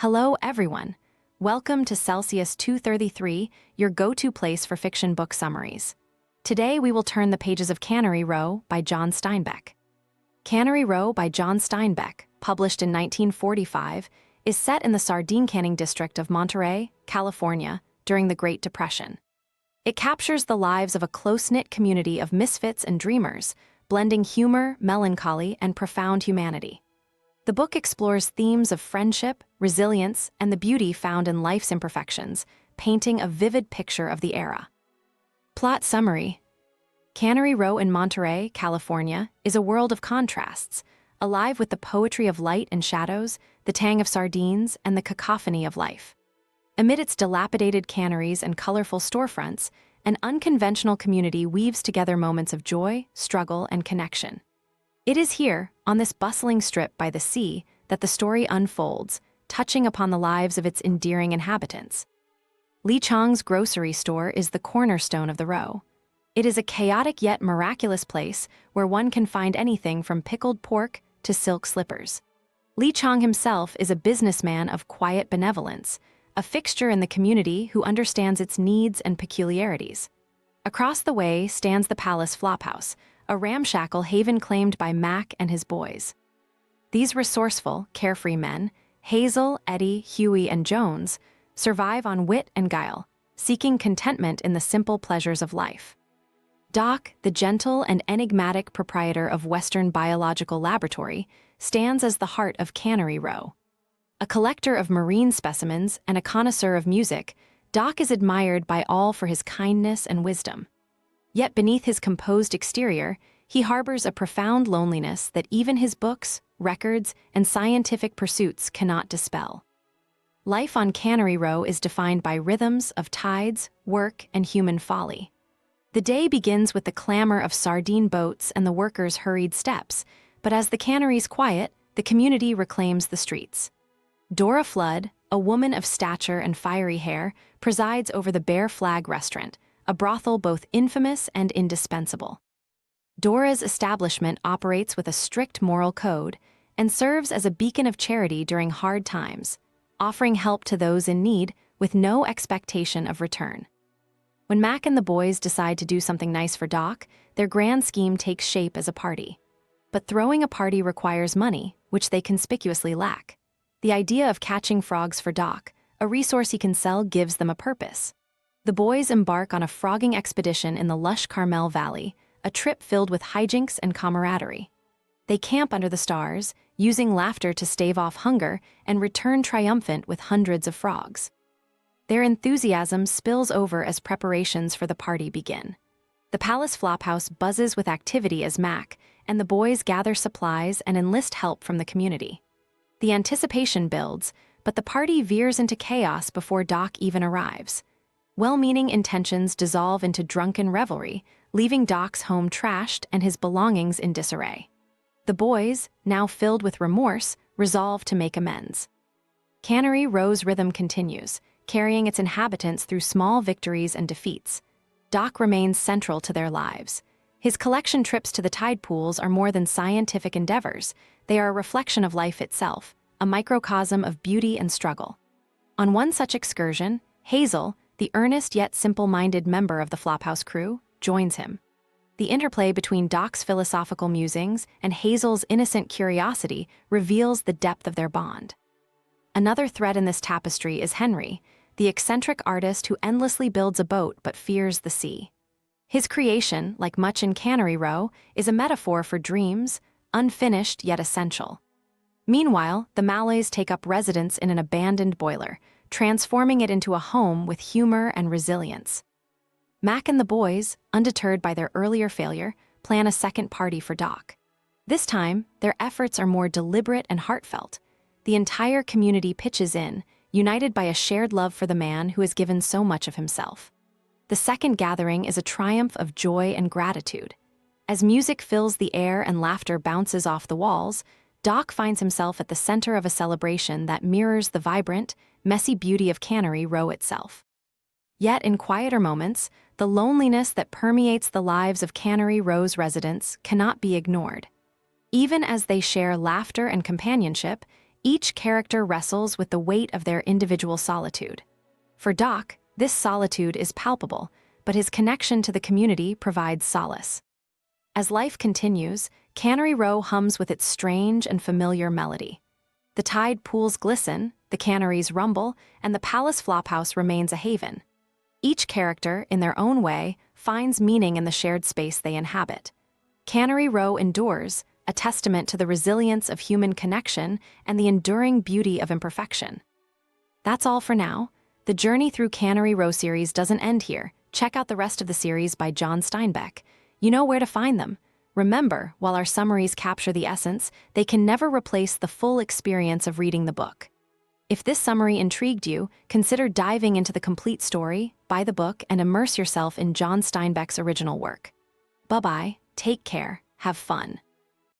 Hello, everyone. Welcome to Celsius 233, your go-to place for fiction book summaries. Today, we will turn the pages of Cannery Row by John Steinbeck. Cannery Row by John Steinbeck, published in 1945, is set in the sardine-canning district of Monterey, California, during the Great Depression. It captures the lives of a close-knit community of misfits and dreamers, blending humor, melancholy, and profound humanity. The book explores themes of friendship, resilience, and the beauty found in life's imperfections, painting a vivid picture of the era. Plot summary: Cannery Row in Monterey, California, is a world of contrasts, alive with the poetry of light and shadows, the tang of sardines, and the cacophony of life. Amid its dilapidated canneries and colorful storefronts, an unconventional community weaves together moments of joy, struggle, and connection. It is here, on this bustling strip by the sea, that the story unfolds, touching upon the lives of its endearing inhabitants. Lee Chong's grocery store is the cornerstone of the row. It is a chaotic yet miraculous place where one can find anything from pickled pork to silk slippers. Lee Chong himself is a businessman of quiet benevolence, a fixture in the community who understands its needs and peculiarities. Across the way stands the Palace Flophouse, a ramshackle haven claimed by Mac and his boys. These resourceful, carefree men, Hazel, Eddie, Huey, and Jones, survive on wit and guile, seeking contentment in the simple pleasures of life. Doc, the gentle and enigmatic proprietor of Western Biological Laboratory, stands as the heart of Cannery Row. A collector of marine specimens and a connoisseur of music, Doc is admired by all for his kindness and wisdom. Yet beneath his composed exterior, he harbors a profound loneliness that even his books, records, and scientific pursuits cannot dispel. Life on Cannery Row is defined by rhythms of tides, work, and human folly. The day begins with the clamor of sardine boats and the workers' hurried steps, but as the canneries quiet, the community reclaims the streets. Dora Flood, a woman of stature and fiery hair, presides over the Bear Flag restaurant, a brothel both infamous and indispensable. Dora's establishment operates with a strict moral code and serves as a beacon of charity during hard times, offering help to those in need with no expectation of return. When Mac and the boys decide to do something nice for Doc, their grand scheme takes shape as a party. But throwing a party requires money, which they conspicuously lack. The idea of catching frogs for Doc, a resource he can sell, gives them a purpose. The boys embark on a frogging expedition in the lush Carmel Valley, a trip filled with hijinks and camaraderie. They camp under the stars, using laughter to stave off hunger, and return triumphant with hundreds of frogs. Their enthusiasm spills over as preparations for the party begin. The Palace Flophouse buzzes with activity as Mac and the boys gather supplies and enlist help from the community. The anticipation builds, but the party veers into chaos before Doc even arrives. Well-meaning intentions dissolve into drunken revelry, leaving Doc's home trashed and his belongings in disarray. The boys, now filled with remorse, resolve to make amends. Cannery Row's rhythm continues, carrying its inhabitants through small victories and defeats. Doc remains central to their lives. His collection trips to the tide pools are more than scientific endeavors. They are a reflection of life itself, a microcosm of beauty and struggle. On one such excursion, Hazel, the earnest yet simple-minded member of the Flophouse crew, joins him. The interplay between Doc's philosophical musings and Hazel's innocent curiosity reveals the depth of their bond. Another thread in this tapestry is Henry, the eccentric artist who endlessly builds a boat but fears the sea. His creation, like much in Cannery Row, is a metaphor for dreams, unfinished yet essential. Meanwhile, the Malays take up residence in an abandoned boiler, transforming it into a home with humor and resilience. Mac and the boys, undeterred by their earlier failure, plan a second party for Doc. This time, their efforts are more deliberate and heartfelt. The entire community pitches in, united by a shared love for the man who has given so much of himself. The second gathering is a triumph of joy and gratitude. As music fills the air and laughter bounces off the walls, Doc finds himself at the center of a celebration that mirrors the vibrant, messy beauty of Cannery Row itself. Yet in quieter moments, the loneliness that permeates the lives of Cannery Row's residents cannot be ignored. Even as they share laughter and companionship, Each character wrestles with the weight of their individual solitude. For Doc, this solitude is palpable, but his connection to the community provides solace. As life continues, Cannery Row hums with its strange and familiar melody. The tide pools glisten, the canneries rumble, and the palace flophouse remains a haven. Each character, in their own way, finds meaning in the shared space they inhabit. Cannery Row endures, a testament to the resilience of human connection and the enduring beauty of imperfection. That's all for now. The journey through Cannery Row series doesn't end here. Check out the rest of the series by John Steinbeck. You know where to find them. Remember, while our summaries capture the essence, they can never replace the full experience of reading the book. If this summary intrigued you, consider diving into the complete story, buy the book, and immerse yourself in John Steinbeck's original work. Bye-bye, take care, have fun.